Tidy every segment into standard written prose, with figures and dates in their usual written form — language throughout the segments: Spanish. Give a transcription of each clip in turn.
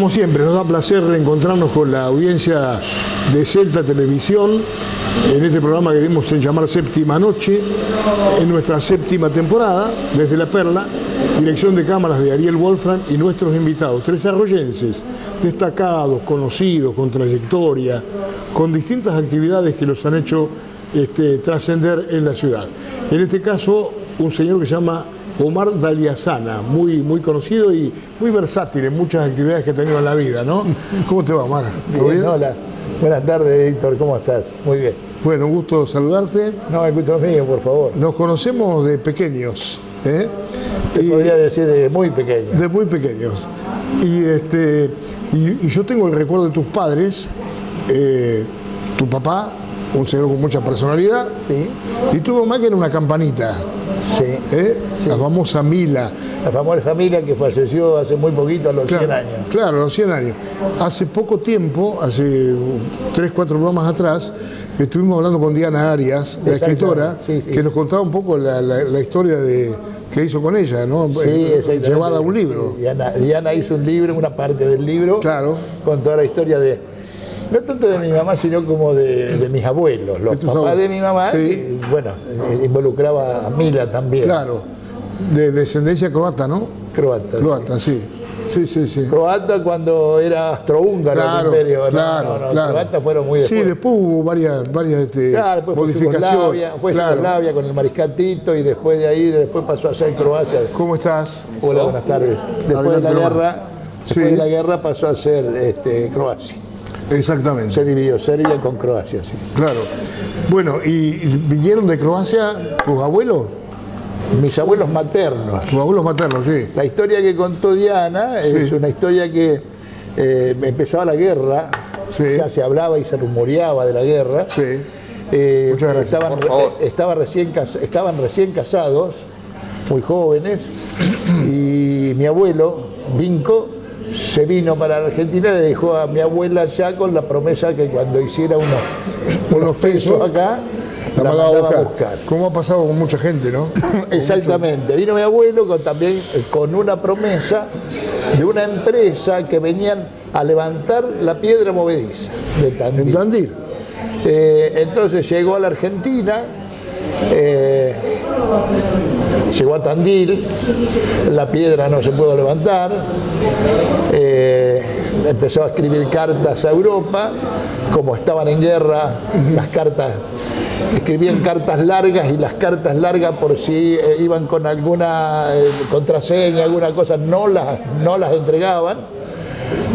como siempre, nos da placer reencontrarnos con la audiencia de Celta Televisión en este programa que dimos en llamar Séptima Noche, en nuestra séptima temporada, desde La Perla, dirección de cámaras de Ariel Wolfram y nuestros invitados, tres arroyenses, destacados, conocidos, con trayectoria, con distintas actividades que los han hecho trascender en la ciudad. En este caso, un señor que se llama Omar Daliasana, muy conocido y muy versátil en muchas actividades que ha tenido en la vida, ¿no? ¿Cómo te va, Omar? ¿Todo bien? Hola, buenas tardes, Víctor, ¿cómo estás? Muy bien. Bueno, un gusto saludarte. No, el gusto es mío, por favor. Nos conocemos de pequeños, ¿eh? Podría decir de muy pequeños. De muy pequeños. Y yo tengo el recuerdo de tus padres, tu papá, un señor con mucha personalidad, sí, y tu mamá que era una campanita. Sí, sí. La famosa Mila. La famosa Mila que falleció hace muy poquito, a los 100 años. Claro, a los 100 años. Hace poco tiempo, hace 3, 4 programas atrás, estuvimos hablando con Diana Arias, la escritora, sí, sí, que nos contaba un poco la historia que hizo con ella, ¿no? Sí, llevada a un libro. Sí, Diana hizo un libro, una parte del libro, claro, con toda la historia no tanto de mi mamá, sino como de mis abuelos, los papás de mi mamá, sí, que, bueno, involucraba a Mila también. Claro, de descendencia croata, ¿no? Croata. Croata, sí. Sí, sí, sí. Croata cuando era austrohúngaro, claro, el imperio. Claro, claro. Croatas fueron muy después. Sí, después hubo varias claro, después modificaciones. Fue Yugoslavia con el Mariscal Tito y después de ahí, después pasó a ser Croacia. ¿Cómo estás? Hola, buenas tardes. Después de la guerra pasó a ser Croacia. Exactamente. Se dividió Serbia con Croacia, sí. Claro. Bueno, ¿y vinieron de Croacia tus abuelos? Mis abuelos maternos. Tus abuelos maternos, sí. La historia que contó Diana es una historia que empezaba la guerra, sí, ya se hablaba y se rumoreaba de la guerra. Sí. Muchas gracias. Estaban recién casados, muy jóvenes, y mi abuelo, Vinco, se vino para la Argentina y le dejó a mi abuela ya con la promesa que cuando hiciera unos pesos acá, la mandaba a buscar. Como ha pasado con mucha gente, ¿no? Exactamente. Vino mi abuelo también con una promesa de una empresa que venían a levantar la piedra movediza de Tandil. ¿En Tandil? Entonces llegó a la Argentina, llegó a Tandil, la piedra no se pudo levantar, empezó a escribir cartas a Europa, como estaban en guerra, las cartas, escribían cartas largas y las cartas largas por si iban con alguna contraseña, alguna cosa, no las entregaban.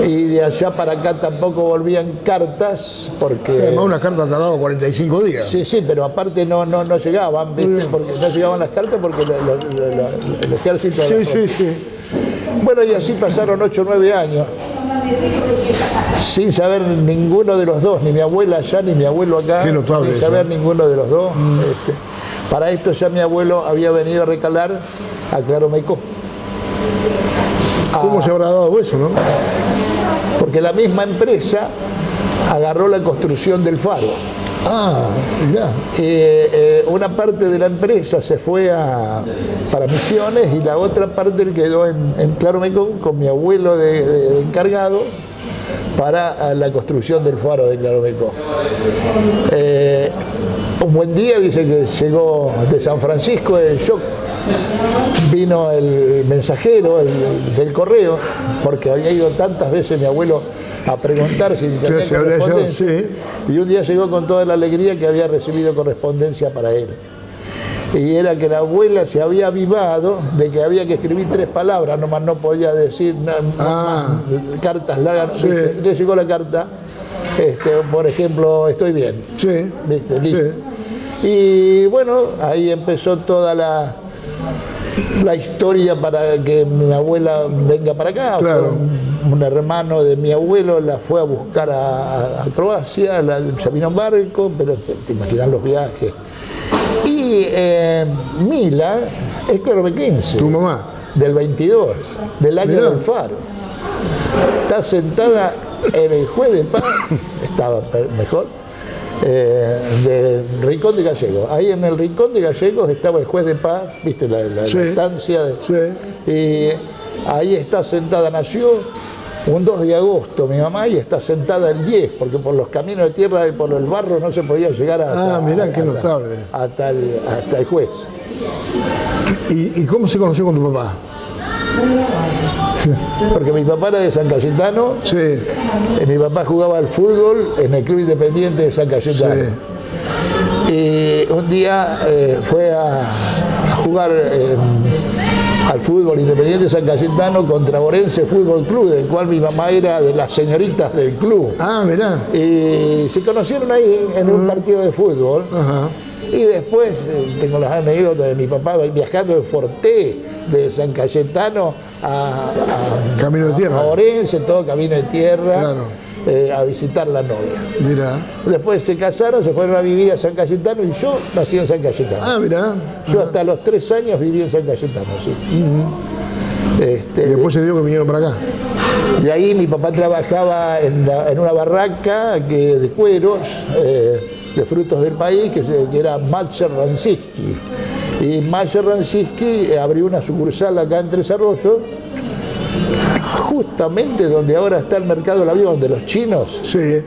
Y de allá para acá tampoco volvían cartas porque... Sí, además una carta tardaba 45 días. Sí, sí, pero aparte no llegaban, ¿viste? Porque no llegaban las cartas porque el ejército... Sí. Bueno, y así pasaron 8 o 9 años, sin saber ninguno de los dos, ni mi abuela allá, ni mi abuelo acá, sin saber ninguno de los dos. Para esto ya mi abuelo había venido a recalar a Claromecó. ¿Cómo se habrá dado eso, no? Porque la misma empresa agarró la construcción del faro. Ah, mirá. Una parte de la empresa se fue para Misiones y la otra parte quedó en Claromecó con mi abuelo de encargado para la construcción del faro de Claromecó. Un buen día, dice que llegó de San Francisco el shock. Vino el mensajero del correo, porque había ido tantas veces mi abuelo a preguntar si tenía correspondencia, sí. Y un día llegó con toda la alegría que había recibido correspondencia para él. Y era que la abuela se había avivado de que había que escribir 3 palabras, nomás no podía decir cartas largas. Sí. Le llegó la carta, por ejemplo, estoy bien. Sí. ¿Viste? Listo. Sí. Y bueno, ahí empezó toda la historia para que mi abuela venga para acá. Claro. Un hermano de mi abuelo la fue a buscar a Croacia, se vino en barco, pero te imaginas los viajes. Y Mila es claromequense. ¿Tu mamá? Del 22, del año del faro. Está sentada en el juez de paz, estaba mejor, del Rincón de Gallegos. Ahí en el Rincón de Gallegos estaba el juez de paz, viste la estancia. Y ahí está sentada, nació un 2 de agosto mi mamá y está sentada el 10, porque por los caminos de tierra y por el barro no se podía llegar mirá, qué notable. hasta el juez. ¿Y cómo se conoció con tu papá? Porque mi papá era de San Cayetano, Sí, mi papá jugaba al fútbol en el Club Independiente de San Cayetano. sí. Y un día fue a jugar al fútbol Independiente de San Cayetano contra Orense Fútbol Club, del cual mi mamá era de las señoritas del club. Mirá. Y se conocieron ahí en un partido de fútbol. Ajá. Y después tengo las anécdotas de mi papá viajando de Forté, de San Cayetano a Camino de tierra. a Orense, todo camino de tierra, Claro. a visitar la novia. Mirá. Después se casaron, se fueron a vivir a San Cayetano y yo nací en San Cayetano. Mirá. Yo hasta los 3 años viví en San Cayetano, sí. Y después se dio que vinieron para acá. De ahí mi papá trabajaba en una barraca de cueros, de frutos del país, que era Matzer Ranciski. Y Matzer Ranciski abrió una sucursal acá en Tres Arroyos, justamente donde ahora está el mercado del avión de los chinos. Sí.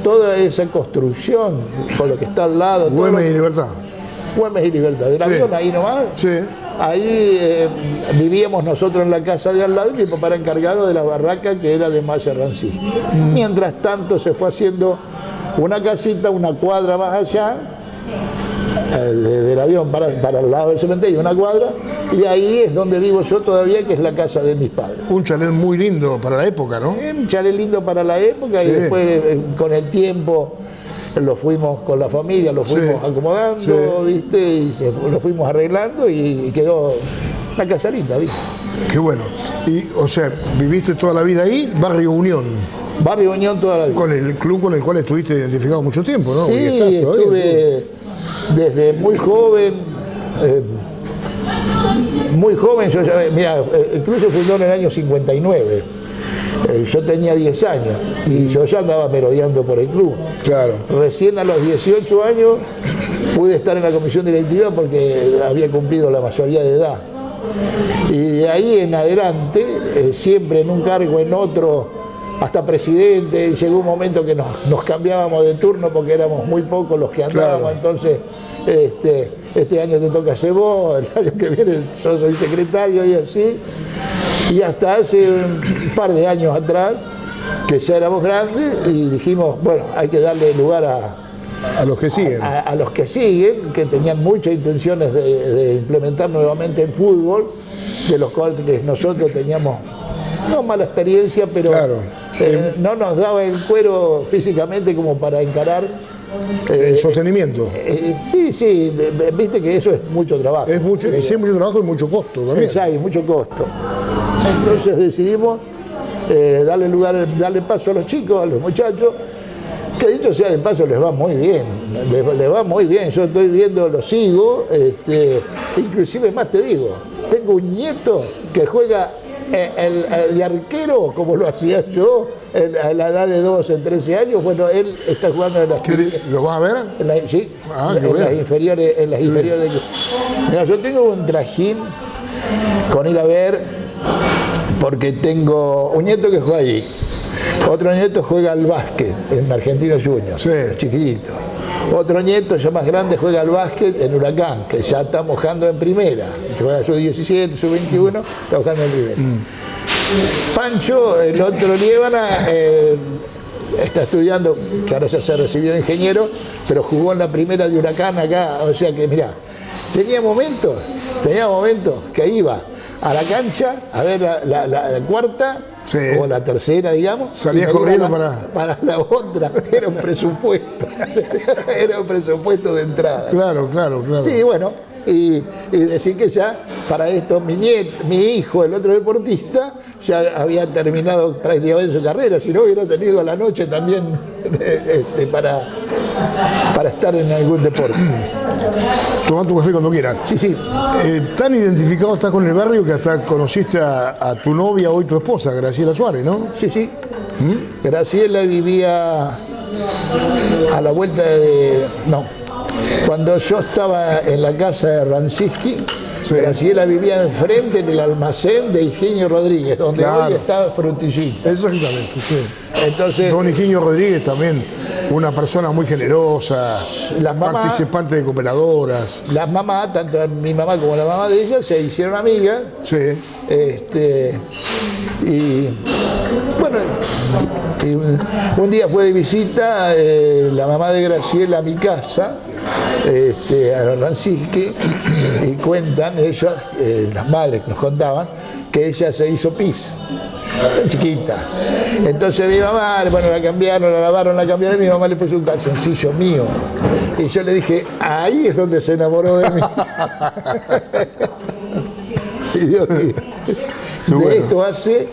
Toda esa construcción, con lo que está al lado. Güemes y Libertad. Güemes y Libertad. Del avión ahí nomás. Sí. Ahí vivíamos nosotros en la casa de al lado y mi papá era encargado de la barraca que era de Matzer Ranciski. Mientras tanto se fue haciendo una casita, una cuadra más allá, del avión para el lado del cementerio, una cuadra, y ahí es donde vivo yo todavía, que es la casa de mis padres. Un chalet muy lindo para la época, ¿no? Un chalet lindo para la época, Sí. y después con el tiempo lo fuimos con la familia, lo fuimos Sí. acomodando, Sí. ¿viste? Y lo fuimos arreglando y quedó una casa linda, ¿viste? Qué bueno. Y, o sea, viviste toda la vida ahí, Barrio Unión, Barrio Unión toda la vida. con el club con el cual estuviste identificado mucho tiempo, ¿no? Sí, Y estás todavía, estuve desde muy joven, mira, el club se fundó en el año 59. Yo tenía 10 años y yo ya andaba merodeando por el club. Claro. Recién a los 18 años pude estar en la comisión directiva porque había cumplido la mayoría de edad. Y de ahí en adelante, siempre en un cargo, en otro, hasta presidente, y llegó un momento que nos cambiábamos de turno porque éramos muy pocos los que andábamos, Claro. entonces este año te toca ser vos, el año que viene yo soy secretario y así. Y hasta hace un par de años atrás, que ya éramos grandes y dijimos, bueno, hay que darle lugar A los que siguen. a los que siguen, que tenían muchas intenciones de implementar nuevamente el fútbol, de los cuales nosotros teníamos, no mala experiencia, pero Claro. no nos daba el cuero físicamente como para encarar. El sostenimiento. Sí, viste que eso es mucho trabajo. Es mucho, y sí, mucho trabajo y mucho costo también. Hay mucho costo. Entonces decidimos darle paso a los chicos, a los muchachos, que dicho sea de paso les va muy bien, les va muy bien. Yo estoy viendo, lo sigo, inclusive más te digo, tengo un nieto que juega de arquero como lo hacía yo a la edad de 12, 13 años. Bueno, él está jugando en las ¿Lo vas a ver? sí, Qué en las bien. inferiores, Mira, yo tengo un trajín con ir a ver, porque tengo un nieto que juega allí, otro nieto juega al básquet en Argentino Juniors, Sí. chiquitito. Otro nieto ya más grande juega al básquet en Huracán, que ya está mojando en primera. Juega sub-17, sub-21, está mojando en primera. Pancho, el otro Liébana, está estudiando, que ahora ya se recibió de ingeniero, pero jugó en la primera de Huracán acá. O sea que, mirá, tenía momentos que iba a la cancha a ver la cuarta, Sí. o la tercera, digamos. Salía y me iba corriendo para la otra. Era un presupuesto. Era un presupuesto de entrada. Claro. Sí, bueno, y decir que ya para esto mi hijo, el otro deportista, ya había terminado prácticamente su carrera, si no hubiera tenido a la noche también para estar en algún deporte. Tomá tu café cuando quieras. Sí. Tan identificado estás con el barrio que hasta conociste a tu novia, hoy tu esposa, Graciela Suárez, ¿no? Sí. Graciela vivía a la vuelta de... No. Cuando yo estaba en la casa de Ranciski, Sí. Graciela vivía enfrente en el almacén de Higinio Rodríguez, donde Claro. hoy está Frutillita. Exactamente, sí. Entonces, Don Higinio Rodríguez también, una persona muy generosa, La mamá- participante de cooperadoras. las mamás, tanto mi mamá como la mamá de ella, se hicieron amigas. Sí, Y bueno, y un día fue de visita la mamá de Graciela a mi casa, a los Ranciski, y cuentan ellos, las madres que nos contaban, que ella se hizo pis, chiquita. Entonces mi mamá, bueno, la cambiaron, la lavaron, la cambiaron, y mi mamá le puso un calzoncillo mío. Y yo le dije, ahí es donde se enamoró de mí. Sí, Dios quiere. De bueno. esto hace,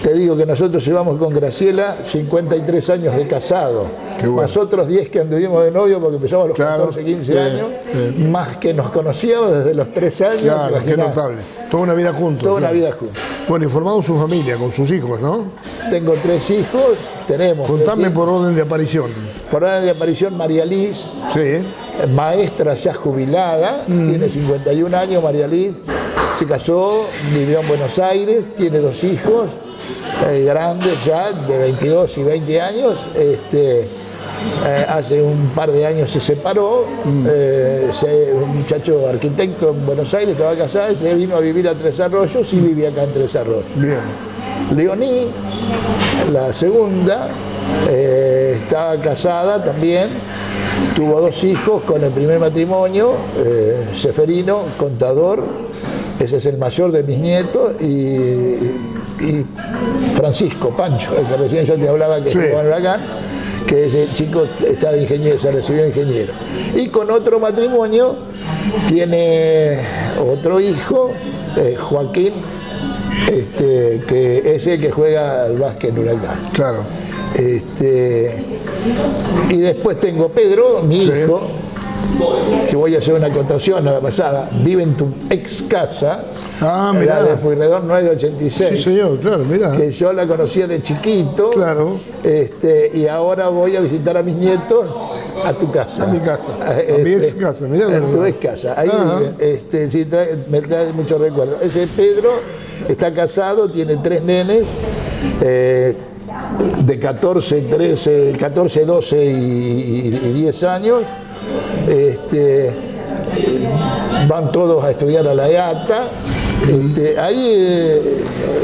te digo que nosotros llevamos con Graciela 53 años de casado, Qué bueno. más otros 10 que anduvimos de novio porque empezamos a los Claro, 14, 15 sí, años, sí. más que nos conocíamos desde los 3 años. claro, qué imaginás, notable. Toda una vida juntos. Toda una claro. vida juntos. Bueno, y formaron su familia con sus hijos, ¿no? Tengo 3 hijos, tenemos. Contame 3 hijos. por orden de aparición. Por orden de aparición, María Liz, Sí, maestra ya jubilada, tiene 51 años, María Liz, se casó, vivió en Buenos Aires, tiene 2 hijos, grandes ya, de 22 y 20 años. Hace un par de años se separó, un muchacho arquitecto en Buenos Aires, estaba casado, se vino a vivir a Tres Arroyos y vive acá en Tres Arroyos. bien. Leoní, la segunda, estaba casada también, tuvo 2 hijos con el primer matrimonio, Seferino, contador, ese es el mayor de mis nietos, y Francisco, Pancho, el que recién yo te hablaba que Sí. estuvo en Huracán, que ese chico está de ingeniero, se recibió de ingeniero. Y con otro matrimonio tiene otro hijo, Joaquín, que es el que juega al básquet en Huracán. Claro. Y después tengo Pedro, mi Sí. hijo, que voy a hacer una acotación a la pasada, vive en tu ex casa, Ah, la mirá. de Pueyrredón 986. Sí, señor, claro, mira. Que yo la conocía de chiquito, Claro. Y ahora voy a visitar a mis nietos a tu casa. A mi casa, a mi ex casa, mirá. En tu ex casa. Ahí Ajá. sí, me trae muchos recuerdos. Ese Pedro está casado, tiene 3 nenes, de 14, 13, 14, 12 y 10 años. Van todos a estudiar a la EATA.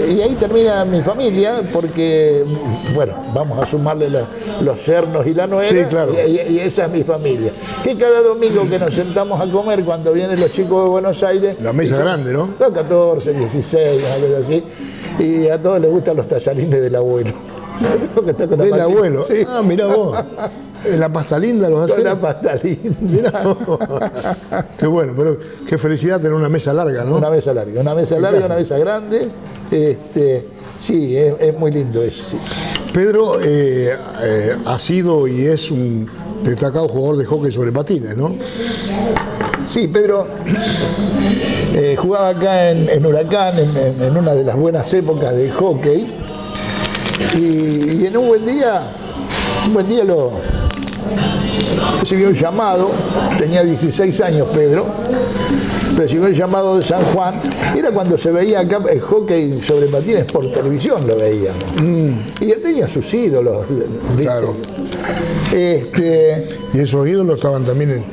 Y ahí termina mi familia, porque, bueno, vamos a sumarle los yernos y la nuera, Sí, claro. y esa es mi familia. Que cada domingo que nos sentamos a comer, cuando vienen los chicos de Buenos Aires, La mesa grande, ¿no? los 14, 16, algo así, y a todos les gustan los tallarines del abuelo. Yo tengo que estar con la Del patita. abuelo. Sí, Ah, mirá vos. La pasta linda los hace. con la pasta linda. Mirá vos. Qué bueno, pero qué felicidad tener una mesa larga, ¿no? Una mesa larga, una mesa larga, casa. una mesa grande. Sí, es muy lindo eso, sí. Pedro ha sido y es un destacado jugador de hockey sobre patines, ¿no? Sí, Pedro jugaba acá en Huracán, en una de las buenas épocas del hockey, y en un buen día recibió un llamado, tenía 16 años Pedro, recibió el llamado de San Juan, era cuando se veía acá el hockey sobre patines por televisión, lo veíamos. Y él tenía sus ídolos, ¿viste? Claro. Y esos ídolos estaban también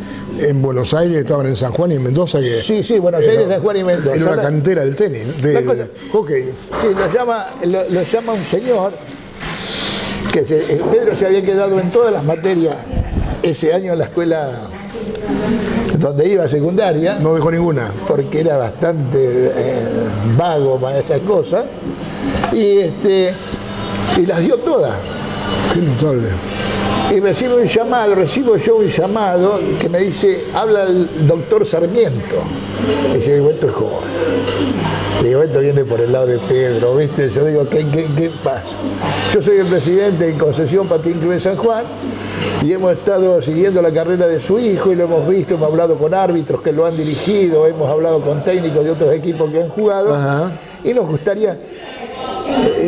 en Buenos Aires, estaban en San Juan y en Mendoza, que Sí, Buenos Aires, San Juan y Mendoza. era una cantera del tenis, ¿no? La cosa- del hockey. Sí, lo llama un señor que Pedro se había quedado en todas las materias ese año en la escuela donde iba a secundaria, No dejó ninguna. porque era bastante vago para esas cosas, y las dio todas. Qué notable. Y recibo yo un llamado que me dice, habla el doctor Sarmiento. Y dice, esto es joven. Digo, esto viene por el lado de Pedro, ¿viste? Yo digo, ¿qué pasa? Yo soy el presidente de Concesión Patín Club de San Juan y hemos estado siguiendo la carrera de su hijo y lo hemos visto, hemos hablado con árbitros que lo han dirigido, hemos hablado con técnicos de otros equipos que han jugado. Ajá. Y nos gustaría...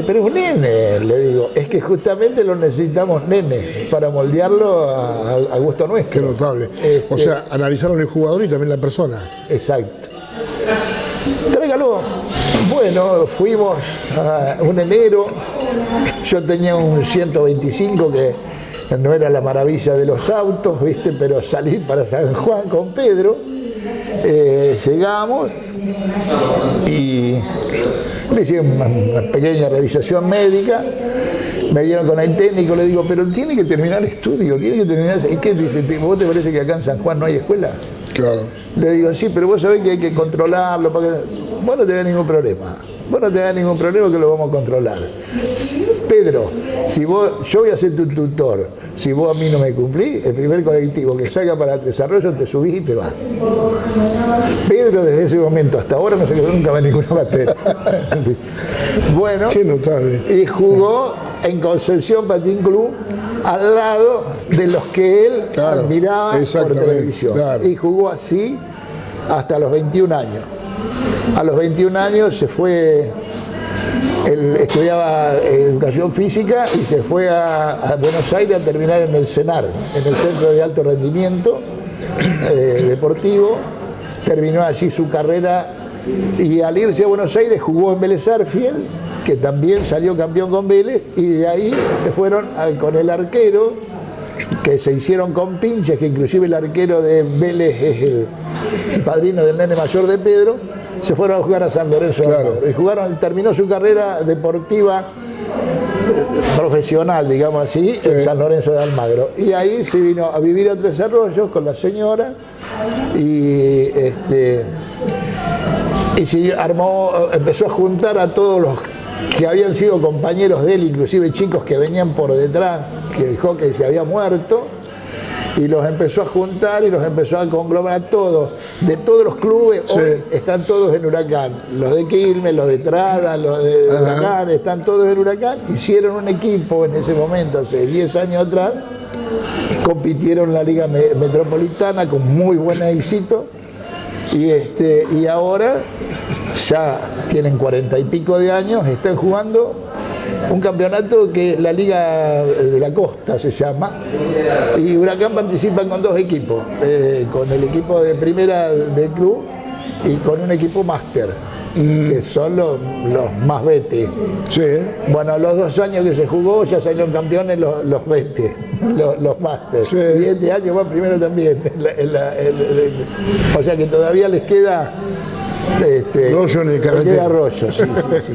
pero es un nene, le digo, es que justamente lo necesitamos nene para moldearlo a gusto Qué nuestro. notable. O sea, analizaron el jugador y también la persona. Exacto. bueno, fuimos un enero, yo tenía un 125 que no era la maravilla de los autos, ¿viste? Pero salí para San Juan con Pedro, llegamos y le hicieron una pequeña revisación médica, me dieron con el técnico, le digo, pero tiene que terminar el estudio, tiene que terminar. ¿Y qué dice? ¿Vos te parece que acá en San Juan no hay escuela? Claro. Le digo, sí, pero vos sabés que hay que controlarlo. Vos no tenés ningún problema. Vos no tenés ningún problema que lo vamos a controlar. Pedro, yo voy a ser tu tutor. Si vos a mí no me cumplís, el primer colectivo que salga para Tres Arroyos te subís y te vas. Pedro desde ese momento hasta ahora no se quedó nunca en ninguna materia. Bueno, qué notable. Y jugó en Concepción Patín Club al lado de los que él admiraba por televisión. Claro. Y jugó así hasta los 21 años. A los 21 años se fue, él estudiaba educación física y se fue a Buenos Aires a terminar en el CENAR, en el Centro de Alto Rendimiento Deportivo. Terminó allí su carrera y al irse a Buenos Aires jugó en Vélez Sarsfield, que también salió campeón con Vélez, y de ahí se fueron con el arquero, que se hicieron con pinches, que inclusive el arquero de Vélez es el padrino del nene mayor de Pedro. Se fueron a jugar a San Lorenzo de Almagro y terminó su carrera deportiva profesional, digamos así, en San Lorenzo de Almagro. Y ahí se vino a vivir a Tres Arroyos con la señora y se empezó a juntar a todos los que habían sido compañeros de él, inclusive chicos que venían por detrás, que el hockey se había muerto, y los empezó a juntar y los empezó a conglomerar todos, de todos los clubes. Hoy están todos en Huracán, los de Quilmes, los de Trada, los de Huracán, están todos en Huracán. Hicieron un equipo en ese momento, hace 10 años atrás, compitieron en la Liga Metropolitana con muy buen éxito, y ahora ya tienen 40 y pico de años, están jugando un campeonato que la Liga de la Costa se llama, y Huracán participa con 2 equipos, con el equipo de primera del club y con un equipo máster, que son los más vete. Sí. Bueno, los 2 años que se jugó ya salieron campeones los vete, los máster. Sí. Y este año va primero también. O sea que todavía les queda rollo en el carretero. Les queda rollo, sí.